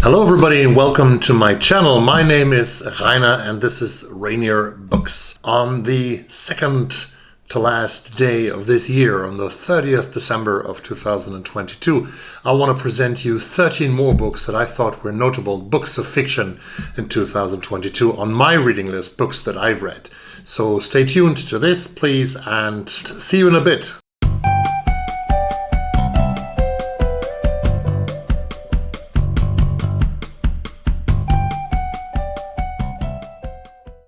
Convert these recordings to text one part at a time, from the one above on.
Hello everybody and welcome to my channel. My name is Rainer and this is Rainier Books. On the second to last day of this year, on the 30th December of 2022, I want to present you 13 more books that I thought were notable books of fiction in 2022 on my reading list, books that I've read. So stay tuned to this, please, and see you in a bit.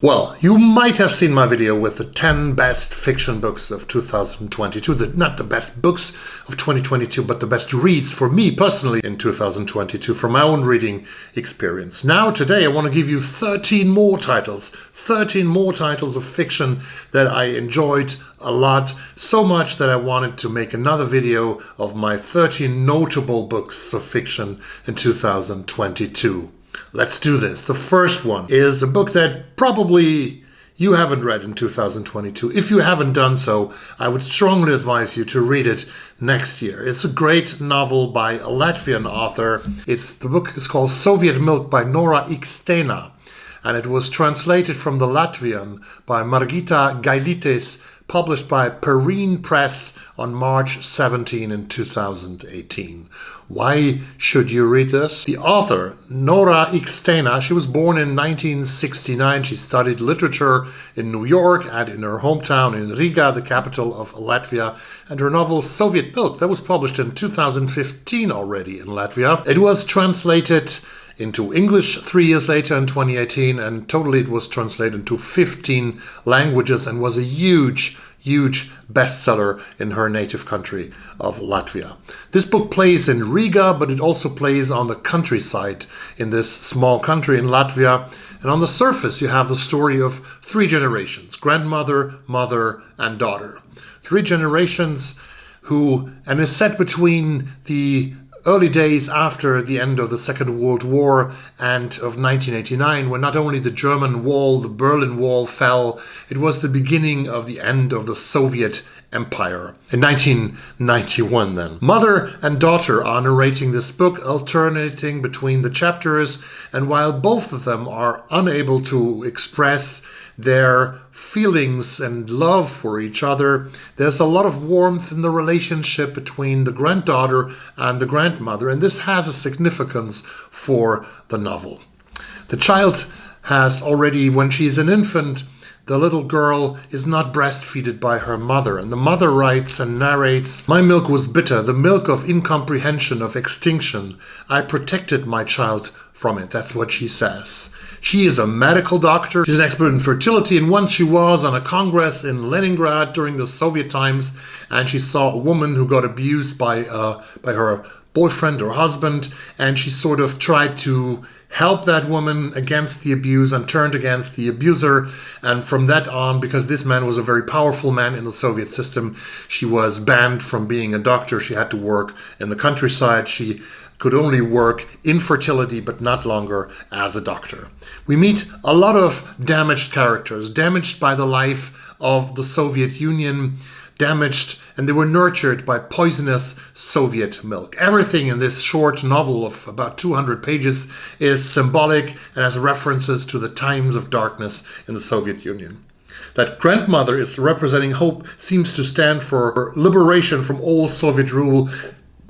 Well, you might have seen my video with the 10 best fiction books of 2022. Not the best books of 2022, but the best reads for me personally in 2022 from my own reading experience. Now, today, I want to give you 13 more titles of fiction that I enjoyed a lot, so much that I wanted to make another video of my 13 notable books of fiction in 2022. Let's do this. The first one is a book that probably you haven't read in 2022. If you haven't done so, I would strongly advise you to read it next year. It's a great novel by a Latvian author. The book is called Soviet Milk by Nora Ikstena, and it was translated from the Latvian by Margita Gailitis, published by Peirene Press on March 17 in 2018. Why should you read this? The author, Nora Ikstena, she was born in 1969. She studied literature in New York and in her hometown in Riga, the capital of Latvia. And her novel Soviet Milk, that was published in 2015 already in Latvia. It was translated into English 3 years later in 2018, and totally it was translated into 15 languages and was a huge bestseller in her native country of Latvia. This book plays in Riga, but it also plays on the countryside in this small country in Latvia. And on the surface, you have the story of 3 generations, grandmother, mother, and daughter. 3 generations and it's set between the early days after the end of the Second World War and of 1989, when not only the German Wall, the Berlin Wall fell, it was the beginning of the end of the Soviet Empire. In 1991 then. Mother and daughter are narrating this book, alternating between the chapters, and while both of them are unable to express their feelings and love for each other, there's a lot of warmth in the relationship between the granddaughter and the grandmother, and this has a significance for the novel. The child has already, when she's an infant, the little girl is not breastfeeded by her mother, and the mother writes and narrates, "My milk was bitter, the milk of incomprehension, of extinction. I protected my child from it." That's what she says. She is a medical doctor. She's an expert in fertility, and once she was on a congress in Leningrad during the Soviet times, and she saw a woman who got abused by her boyfriend or husband, and she sort of tried to help that woman against the abuse and turned against the abuser. And from that on, because this man was a very powerful man in the Soviet system, she was banned from being a doctor. She had to work in the countryside. She could only work in fertility, but not longer as a doctor. We meet a lot of damaged characters, damaged by the life of the Soviet Union, damaged, and they were nurtured by poisonous Soviet milk. Everything in this short novel of about 200 pages is symbolic and has references to the times of darkness in the Soviet Union. That grandmother is representing hope, seems to stand for liberation from all Soviet rule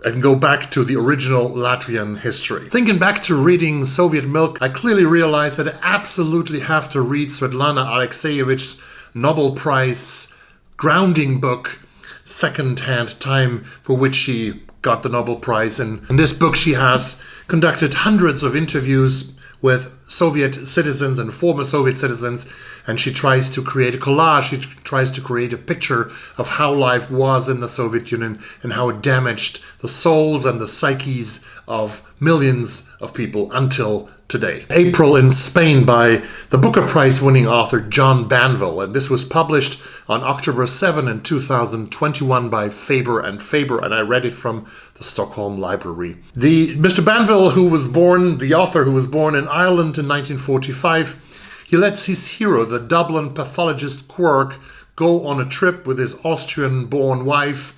and go back to the original Latvian history. Thinking back to reading Soviet Milk, I clearly realized that I absolutely have to read Svetlana Alexeyevich's Nobel Prize grounding book, Second-Hand Time, for which she got the Nobel Prize. And in this book, she has conducted hundreds of interviews with Soviet citizens and former Soviet citizens, and she tries to create a collage, she tries to create a picture of how life was in the Soviet Union and how it damaged the souls and the psyches of millions of people until today. April in Spain by the Booker Prize winning author John Banville, and this was published on October 7 in 2021 by Faber, and I read it from the Stockholm Library. Mr. Banville, the author who was born in Ireland in 1945, he lets his hero, the Dublin pathologist Quirk, go on a trip with his Austrian-born wife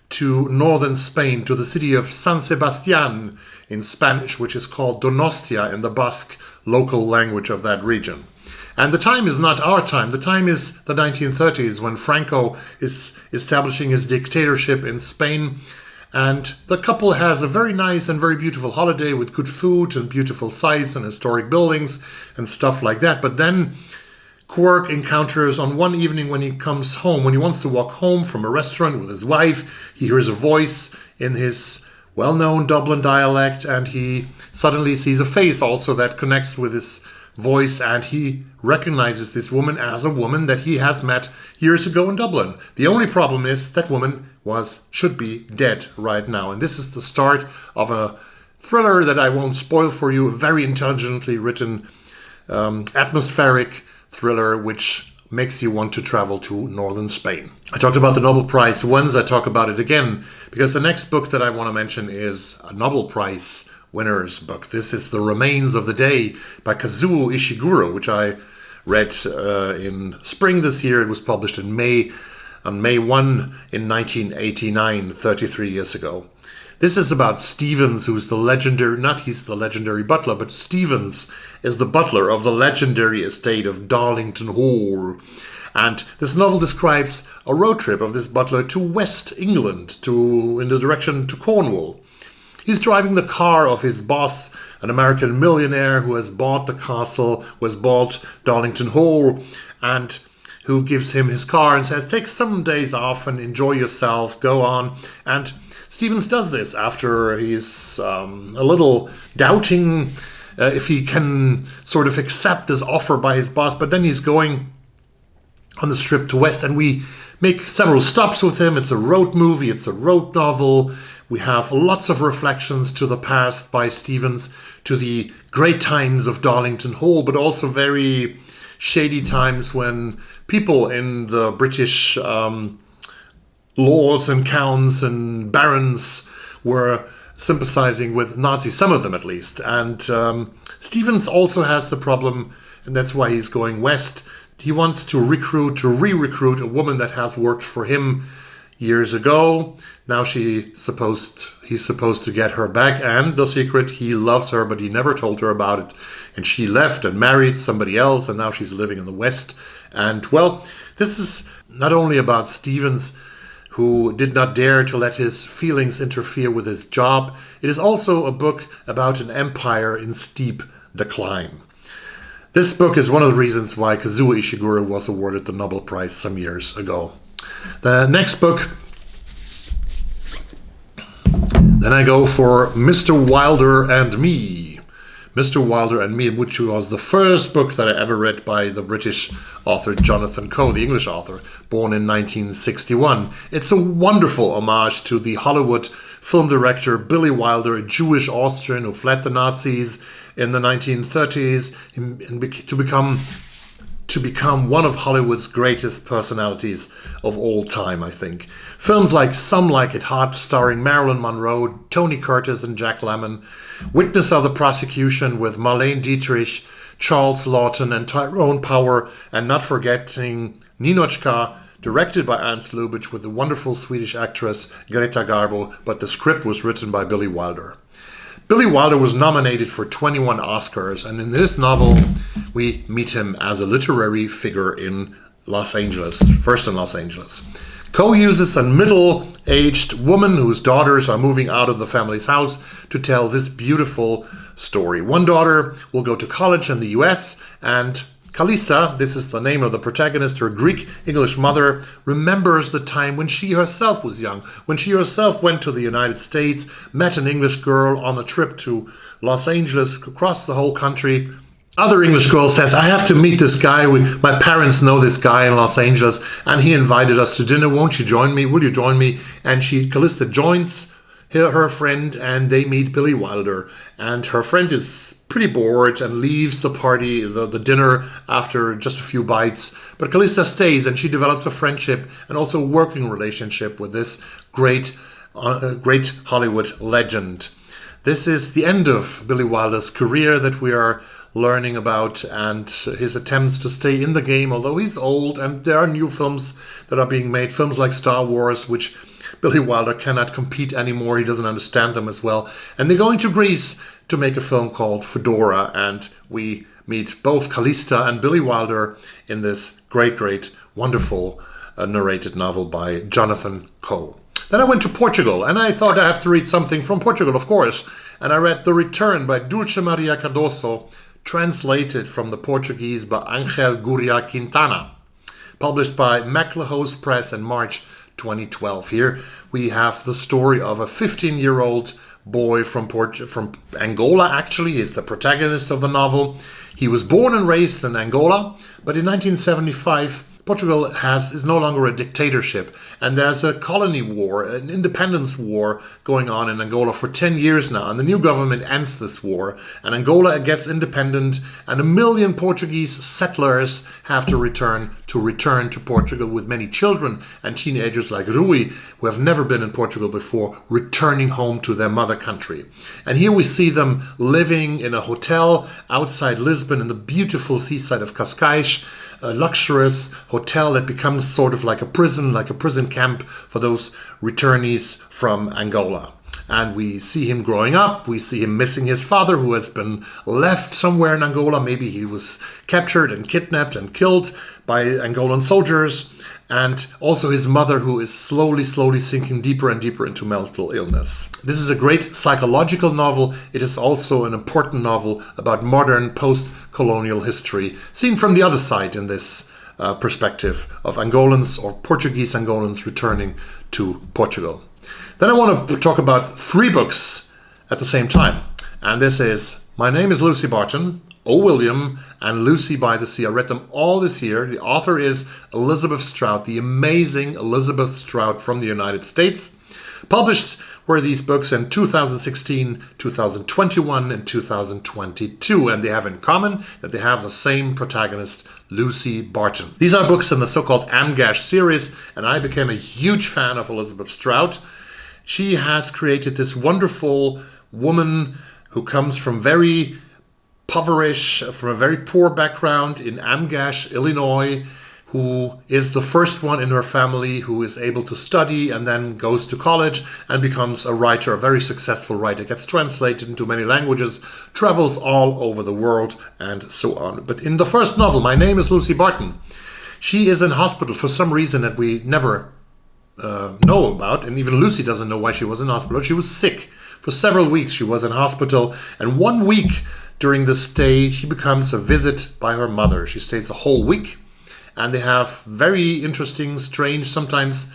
to northern Spain, to the city of San Sebastian in Spanish, which is called Donostia in the Basque local language of that region. And the time is not our time. The time is the 1930s, when Franco is establishing his dictatorship in Spain. And the couple has a very nice and very beautiful holiday with good food and beautiful sights and historic buildings and stuff like that. But then Quirk encounters on one evening when he comes home, when he wants to walk home from a restaurant with his wife, he hears a voice in his well-known Dublin dialect, and he suddenly sees a face also that connects with his voice, and he recognizes this woman as a woman that he has met years ago in Dublin. The only problem is that woman should be dead right now. And this is the start of a thriller that I won't spoil for you, a very intelligently written, atmospheric thriller which makes you want to travel to northern Spain. I talked about the Nobel Prize once, I talk about it again, because the next book that I want to mention is a Nobel Prize winner's book. This is The Remains of the Day by Kazuo Ishiguro, which I read in spring this year. It was published in May, on May 1 in 1989, 33 years ago. This is about Stevens, who's the legendary, not he's the legendary butler, but Stevens is the butler of the legendary estate of Darlington Hall. And this novel describes a road trip of this butler to West England, in the direction to Cornwall. He's driving the car of his boss, an American millionaire who has bought the castle, who has bought Darlington Hall, and who gives him his car and says, take some days off and enjoy yourself, go on. And Stevens does this after he's a little doubting if he can sort of accept this offer by his boss, but then he's going on this trip to West, and we make several stops with him. It's a road movie, it's a road novel. We have lots of reflections to the past by Stevens, to the great times of Darlington Hall, but also very shady times when people in the British lords and counts and barons were sympathizing with Nazis, some of them at least. And Stevens also has the problem, and that's why he's going west. He wants to re-recruit a woman that has worked for him years ago. Now he's supposed to get her back, and the secret, he loves her, but he never told her about it. And she left and married somebody else, and now she's living in the West. And well, this is not only about Stevens, who did not dare to let his feelings interfere with his job. It is also a book about an empire in steep decline. This book is one of the reasons why Kazuo Ishiguro was awarded the Nobel Prize some years ago. The next book, then I go for Mr. Wilder and Me. Mr. Wilder and Me, which was the first book that I ever read by the British author Jonathan Coe, the English author, born in 1961. It's a wonderful homage to the Hollywood film director Billy Wilder, a Jewish Austrian who fled the Nazis in the 1930s and to become one of Hollywood's greatest personalities of all time, I think. Films like Some Like It Hot, starring Marilyn Monroe, Tony Curtis and Jack Lemmon, Witness of the Prosecution with Marlene Dietrich, Charles Lawton and Tyrone Power, and not forgetting Ninochka, directed by Ernst Lubitsch with the wonderful Swedish actress Greta Garbo, but the script was written by Billy Wilder. Billy Wilder was nominated for 21 Oscars, and in this novel we meet him as a literary figure in Los Angeles, first in Los Angeles. Coe uses a middle-aged woman whose daughters are moving out of the family's house to tell this beautiful story. One daughter will go to college in the US, and Kalista, this is the name of the protagonist, her Greek-English mother, remembers the time when she herself was young, when she herself went to the United States, met an English girl on a trip to Los Angeles, across the whole country. Other English girl says, I have to meet this guy. My parents know this guy in Los Angeles, and he invited us to dinner. Won't you join me? Will you join me? And Kalista joins her friend, and they meet Billy Wilder. And her friend is pretty bored and leaves the party, the dinner, after just a few bites. But Kalista stays, and she develops a friendship and also a working relationship with this great Hollywood legend. This is the end of Billy Wilder's career that we are learning about, and his attempts to stay in the game, although he's old, and there are new films that are being made, films like Star Wars, which Billy Wilder cannot compete anymore. He doesn't understand them as well. And they're going to Greece to make a film called Fedora. And we meet both Callista and Billy Wilder in this great, wonderful narrated novel by Jonathan Coe. Then I went to Portugal, and I thought I have to read something from Portugal, of course. And I read The Return by Dulce Maria Cardoso, translated from the Portuguese by Ángel Gurria Quintana, published by MacLehose Press in March 2012. Here we have the story of a 15-year-old boy from Angola, actually. He's the protagonist of the novel. He was born and raised in Angola, but in 1975, Portugal is no longer a dictatorship, and there's a colony war, an independence war going on in Angola for 10 years now, and the new government ends this war, and Angola gets independent, and 1 million Portuguese settlers have to return to Portugal, with many children and teenagers like Rui, who have never been in Portugal before, returning home to their mother country. And here we see them living in a hotel outside Lisbon in the beautiful seaside of Cascais, a luxurious hotel that becomes sort of like a prison camp for those returnees from Angola. And we see him growing up, we see him missing his father, who has been left somewhere in Angola. Maybe he was captured and kidnapped and killed by Angolan soldiers. And also his mother, who is slowly sinking deeper and deeper into mental illness. This is a great psychological novel. It is also an important novel about modern post-colonial history, seen from the other side in this perspective of Angolans or Portuguese Angolans returning to Portugal. Then I want to talk about 3 books at the same time. And this is My Name is Lucy Barton, O. William, and Lucy by the Sea. I read them all this year. The author is Elizabeth Strout, the amazing Elizabeth Strout from the United States. Published were these books in 2016, 2021, and 2022. And they have in common that they have the same protagonist, Lucy Barton. These are books in the so-called Amgash series, and I became a huge fan of Elizabeth Strout. She has created this wonderful woman who comes from very from a very poor background in Amgash, Illinois, who is the first one in her family who is able to study and then goes to college and becomes a writer, a very successful writer, gets translated into many languages, travels all over the world, and so on. But in the first novel, My Name is Lucy Barton, she is in hospital for some reason that we never know about, and even Lucy doesn't know why she was in hospital. She was sick. For several weeks she was in hospital, and 1 week during the stay she becomes a visit by her mother. She stays a whole week, and they have very interesting, strange, sometimes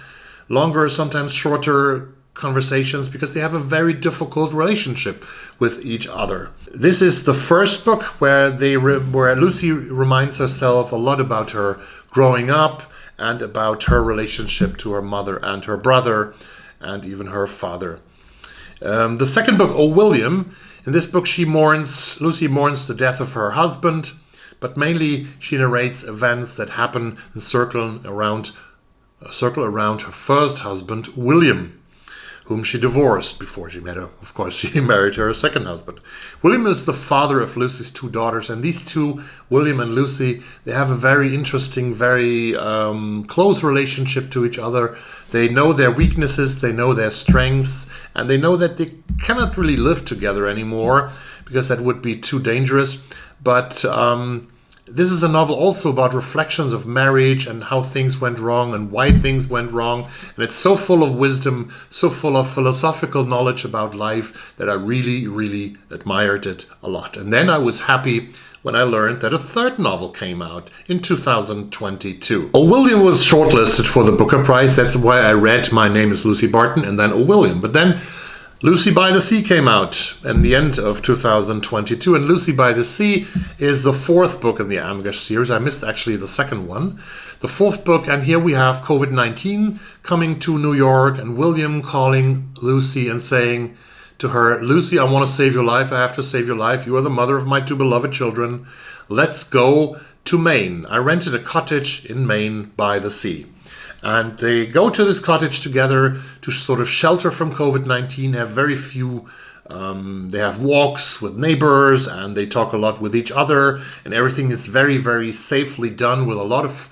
longer, sometimes shorter conversations, because they have a very difficult relationship with each other. This is the first book where where Lucy reminds herself a lot about her growing up and about her relationship to her mother and her brother and even her father. The second book, O. William, in this book Lucy mourns the death of her husband, but mainly she narrates events that happen and circle around her first husband, William, whom she divorced before she met her. Of course, she married her second husband. William is the father of Lucy's 2 daughters, and these two, William and Lucy, they have a very interesting, very close relationship to each other. They know their weaknesses, they know their strengths, and they know that they cannot really live together anymore, because that would be too dangerous. But this is a novel also about reflections of marriage and how things went wrong and why things went wrong. And it's so full of wisdom, so full of philosophical knowledge about life, that I really admired it a lot. And then I was happy when I learned that a third novel came out in 2022. O. William was shortlisted for the Booker Prize. That's why I read My Name is Lucy Barton and then O. William. But then Lucy by the Sea came out in the end of 2022, and Lucy by the Sea is the 4th book in the Amgash series. I missed actually the second one. The 4th book, and here we have COVID-19 coming to New York, and William calling Lucy and saying to her, Lucy, I want to save your life. I have to save your life. You are the mother of my 2 beloved children. Let's go to Maine. I rented a cottage in Maine by the sea. And they go to this cottage together to sort of shelter from COVID-19, have very few, they have walks with neighbors, and they talk a lot with each other, and everything is very safely done with a lot of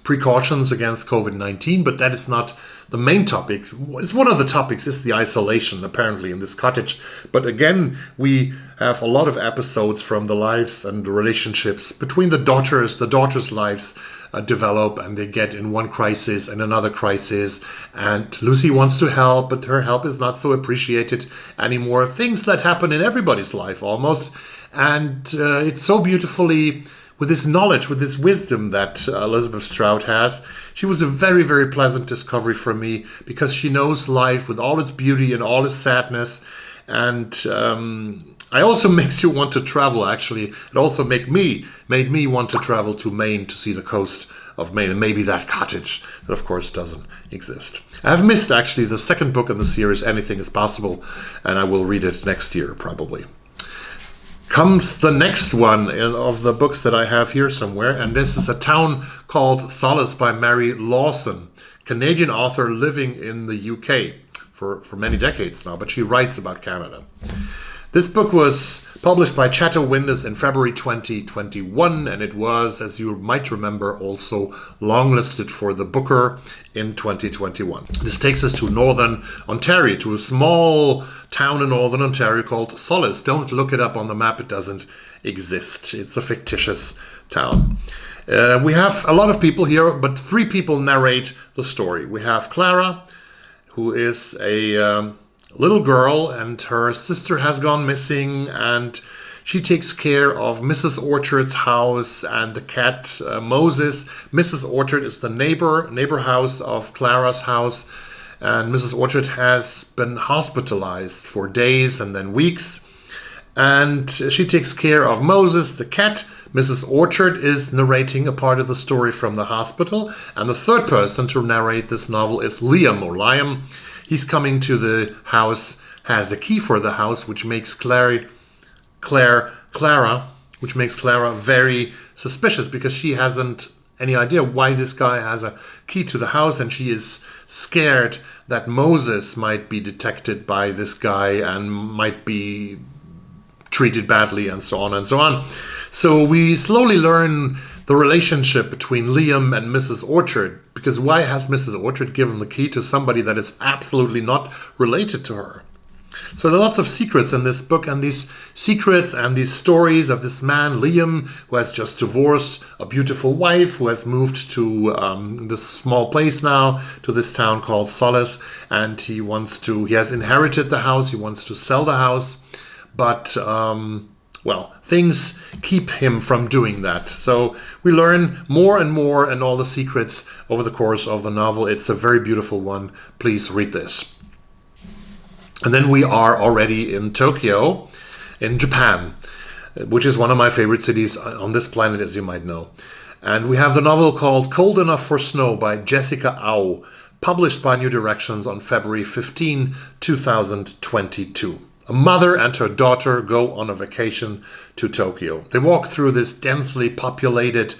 precautions against COVID-19, but that is not the main topic. It's one of the topics is the isolation, apparently, in this cottage. But again, we have a lot of episodes from the lives and the relationships between the daughters. The daughters' lives develop, and they get in one crisis and another crisis. And Lucy wants to help, but her help is not so appreciated anymore. Things that happen in everybody's life almost. And it's so beautifully, with this knowledge, with this wisdom that Elizabeth Strout has. She was a very, very pleasant discovery for me, because she knows life with all its beauty and all its sadness. And it also makes you want to travel, actually. It also made me want to travel to Maine to see the coast of Maine, and maybe that cottage that, of course, doesn't exist. I've missed, actually, the second book in the series, Anything is Possible, and I will read it next year, probably. Comes the next one of the books that I have here somewhere, and this is A Town Called Solace by Mary Lawson, Canadian author living in the UK for many decades now, but she writes about Canada. This book was published by Chatto Windus in February 2021, and it was, as you might remember, also longlisted for the Booker in 2021. This takes us to Northern Ontario, to a small town in Northern Ontario called Solace. Don't look it up on the map, it doesn't exist. It's a fictitious town. We have a lot of people here, but 3 people narrate the story. We have Clara, who is a little girl, and her sister has gone missing, and she takes care of Mrs. Orchard's house and the cat Moses. Mrs. Orchard is the neighbor house of Clara's house, and Mrs. Orchard has been hospitalized for days and then weeks, and she takes care of Moses, the cat. Mrs. Orchard is narrating a part of the story from the hospital, and the third person to narrate this novel is Liam, or Liam. He's coming to the house, has the key for the house, which makes Clara very suspicious, because she hasn't any idea why this guy has a key to the house, and she is scared that Moses might be detected by this guy and might be treated badly, and so on and so on. So we slowly learn the relationship between Liam and Mrs. Orchard, because why has Mrs. Orchard given the key to somebody that is absolutely not related to her? So there are lots of secrets in this book, and these secrets and these stories of this man, Liam, who has just divorced a beautiful wife, who has moved to this small place now, to this town called Solace, and he has inherited the house, he wants to sell the house, but things keep him from doing that. So we learn more and more and all the secrets over the course of the novel. It's a very beautiful one. Please read this. And then we are already in Tokyo, in Japan, which is one of my favorite cities on this planet, as you might know. And we have the novel called Cold Enough for Snow by Jessica Au, published by New Directions on February 15, 2022. A mother and her daughter go on a vacation to Tokyo. They walk through this densely populated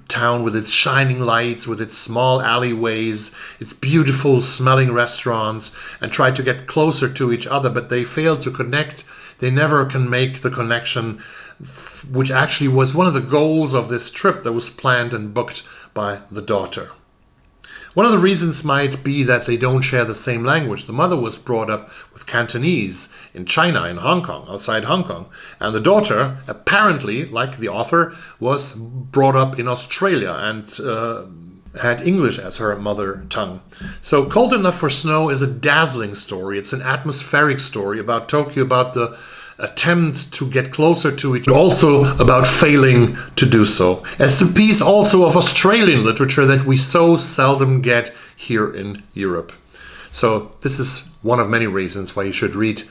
town with its shining lights, with its small alleyways, its beautiful smelling restaurants, and try to get closer to each other, but they fail to connect. They never can make the connection, which actually was one of the goals of this trip that was planned and booked by the daughter. One of the reasons might be that they don't share the same language. The mother was brought up with Cantonese in China, in Hong Kong, outside Hong Kong. And the daughter, apparently, like the author, was brought up in Australia and had English as her mother tongue. So Cold Enough for Snow is a dazzling story. It's an atmospheric story about Tokyo, about the attempt to get closer to it, also about failing to do so. It's a piece also of Australian literature that we so seldom get here in Europe. So this is one of many reasons why you should read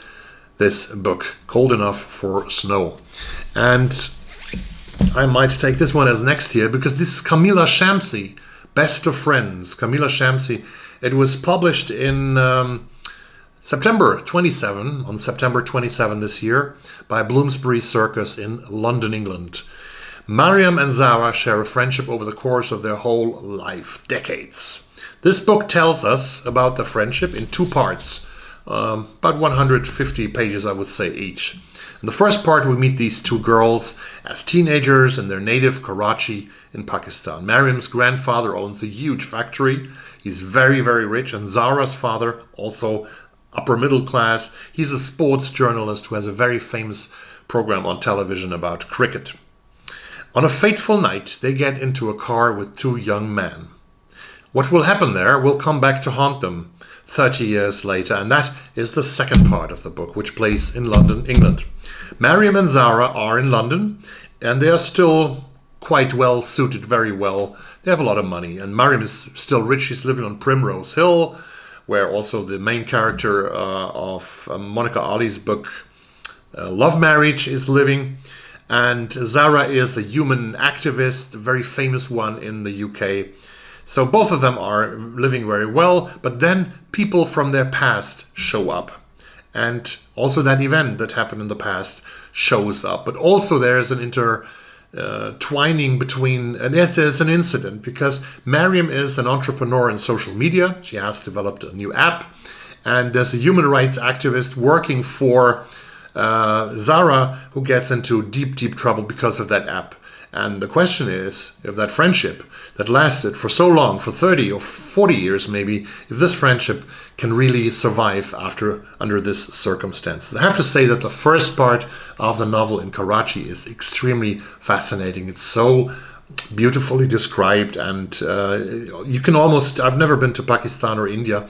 this book, Cold Enough for Snow. And I might take this one as next here, because this is Kamila Shamsie, Best of Friends. Kamila Shamsie. It was published in September 27 this year by Bloomsbury Circus in London, England. Mariam and Zara share a friendship over the course of their whole life, decades. This book tells us about the friendship in 2 parts, about 150 pages, I would say, each. In the first part, we meet these two girls as teenagers in their native Karachi in Pakistan. Mariam's grandfather owns a huge factory. He's very, very rich. And Zara's father, also upper middle class, he's a sports journalist who has a very famous program on television about cricket. On a fateful night, they get into a car with two young men. What will happen there will come back to haunt them 30 years later, and that is the second part of the book, which plays in London, England. Mariam and Zara are in London, and they are still quite well suited, very well. They have a lot of money, and Mariam is still rich. She's living on Primrose Hill, where also the main character of Monica Ali's book, Love Marriage, is living. And Zara is a human activist, a very famous one in the UK. So both of them are living very well, but then people from their past show up. And also that event that happened in the past shows up. But also there's an intertwining between, and there's an incident, because Mariam is an entrepreneur in social media. She has developed a new app. And there's a human rights activist working for Zara who gets into deep, deep trouble because of that app. And the question is, if that friendship that lasted for so long, for 30 or 40 years maybe, if this friendship can really survive under this circumstances. I have to say that the first part of the novel in Karachi is extremely fascinating. It's so beautifully described, and you can almost, I've never been to Pakistan or India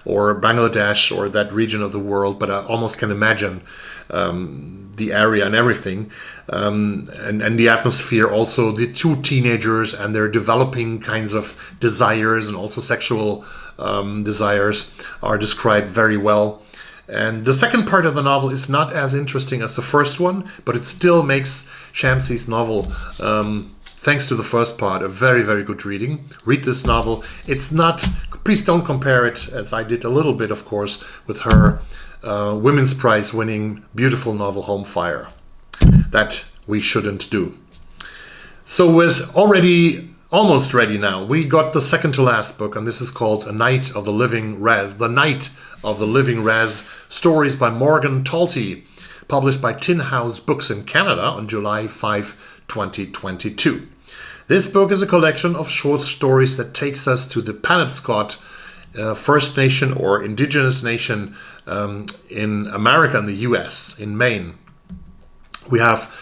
or Bangladesh or that region of the world, but I almost can imagine the area and everything, and the atmosphere. Also the two teenagers and their developing kinds of desires and also sexual desires are described very well. And the second part of the novel is not as interesting as the first one, but it still makes Shamsie's novel, thanks to the first part, a very, very good reading. Read this novel. It's not, please don't compare it, as I did a little bit, of course, with her Women's Prize winning beautiful novel Home Fire. That we shouldn't do. So we're already almost ready now. We got the second to last book, and this is called A Night of the Living Raz. The Night of the Living Raz, stories by Morgan Talty, published by Tin House Books in Canada on July 5, 2022. This book is a collection of short stories that takes us to the Penobscot First Nation or Indigenous Nation in America and the US, in Maine. We have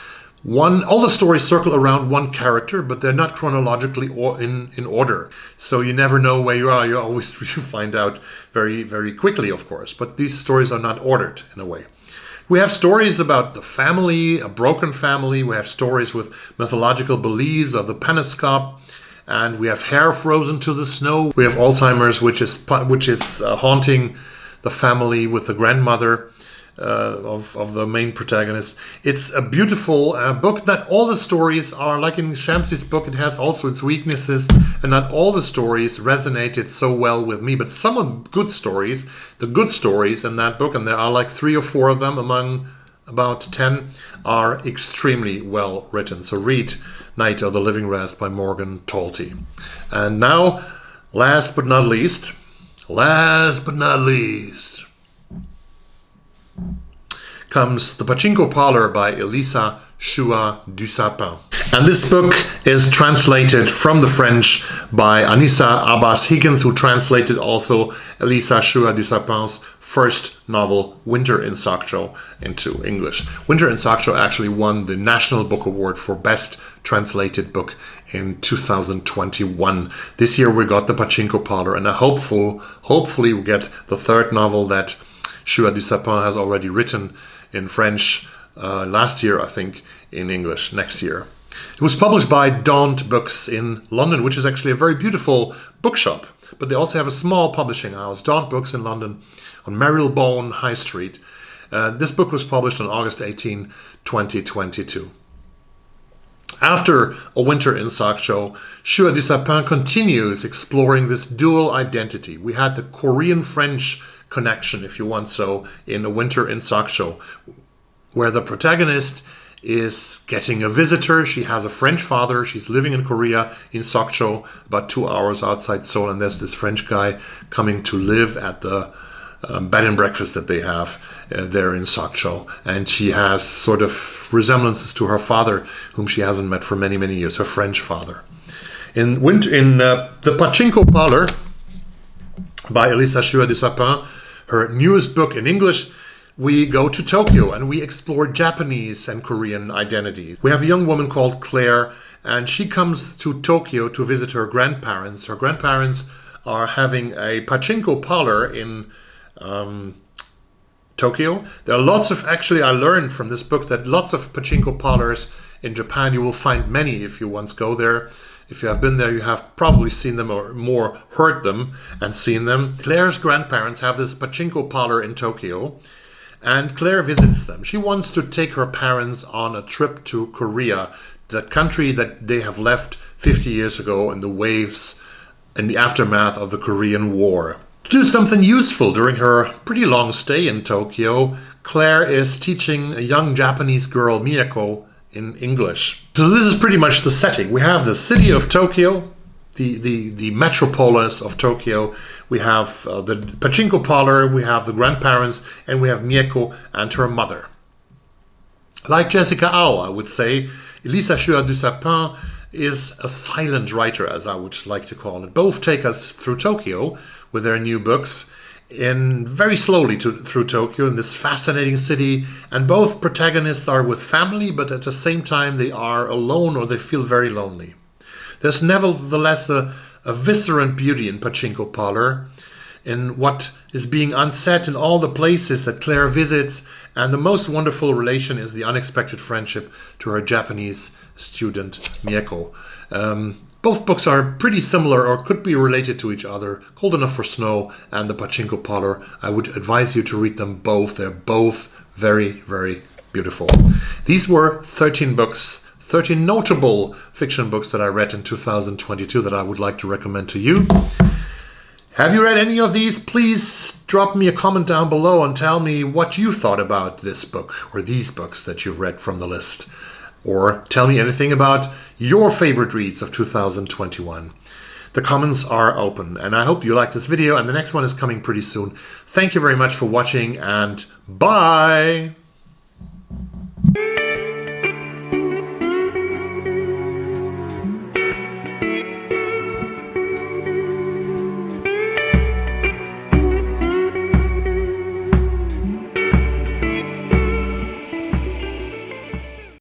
all the stories circle around one character, but they're not chronologically or in order. So you never know where you are. You find out very, very quickly, of course. But these stories are not ordered in a way. We have stories about the family, a broken family. We have stories with mythological beliefs of the Penobscot. And we have hair frozen to the snow. We have Alzheimer's, which is haunting the family with the grandmother of the main protagonist. It's a beautiful book. Not all the stories are like in Shamsie's book. It has also its weaknesses, and not all the stories resonated so well with me. But some of the good stories in that book, and there are like 3 or 4 of them among about 10, are extremely well written. So read Night of the Living Raz by Morgan Talty. And now, last but not least, comes The Pachinko Parlor by Elisa Chua du Sapin. And this book is translated from the French by Anissa Abbas-Higgins, who translated also Elisa Chua du Sapin's first novel, Winter in Sakcho, into English. Winter in Sakcho actually won the National Book Award for Best Translated Book in 2021. This year we got The Pachinko Parlor, and hopefully we get the third novel that Chua du Sapin has already written in French last year, I think, in English next year. It was published by Daunt Books in London, which is actually a very beautiful bookshop, but they also have a small publishing house, Daunt Books in London, on Marylebone High Street. This book was published on August 18, 2022. After A Winter in Sakcho, Chua du Sapin continues exploring this dual identity. We had the Korean-French connection, if you want so, in A Winter in Sakcho, where the protagonist is getting a visitor. She has a French father. She's living in Korea, in Sakcho, about 2 hours outside Seoul, and there's this French guy coming to live at the bed and breakfast that they have there in Saccho. And she has sort of resemblances to her father, whom she hasn't met for many, many years, her French father. In the Pachinko Parlor by Ishiguro de Sapin, her newest book in English, we go to Tokyo and we explore Japanese and Korean identity. We have a young woman called Claire, and she comes to Tokyo to visit her grandparents. Her grandparents are having a Pachinko Parlor in Tokyo. There are lots of, actually I learned from this book that lots of Pachinko Parlors in Japan. You will find many if you once go there. If you have been there, you have probably seen them or more heard them and seen them. Claire's grandparents have this Pachinko Parlor in Tokyo, and Claire visits them. She wants to take her parents on a trip to Korea, that country that they have left 50 years ago in the waves, in the aftermath of the Korean War. To do something useful during her pretty long stay in Tokyo, Claire is teaching a young Japanese girl, Miyako, in English. So this is pretty much the setting. We have the city of Tokyo, the metropolis of Tokyo. We have the Pachinko Parlor, we have the grandparents, and we have Miyako and her mother. Like Jessica Au, I would say, Ishiguro de Sapin is a silent writer, as I would like to call it. Both take us through Tokyo with their new books, in very slowly through Tokyo, in this fascinating city, and both protagonists are with family, but at the same time they are alone or they feel very lonely. There's nevertheless a viscerant beauty in Pachinko Parlor, in what is being unsaid in all the places that Claire visits, and the most wonderful relation is the unexpected friendship to her Japanese student Miyako. Both books are pretty similar or could be related to each other. Cold Enough for Snow and The Pachinko Parlor. I would advise you to read them both. They're both very, very beautiful. These were 13 books, 13 notable fiction books that I read in 2022 that I would like to recommend to you. Have you read any of these? Please drop me a comment down below and tell me what you thought about this book or these books that you've read from the list. Or tell me anything about your favorite reads of 2021. The comments are open, and I hope you like this video, and the next one is coming pretty soon. Thank you very much for watching, and bye!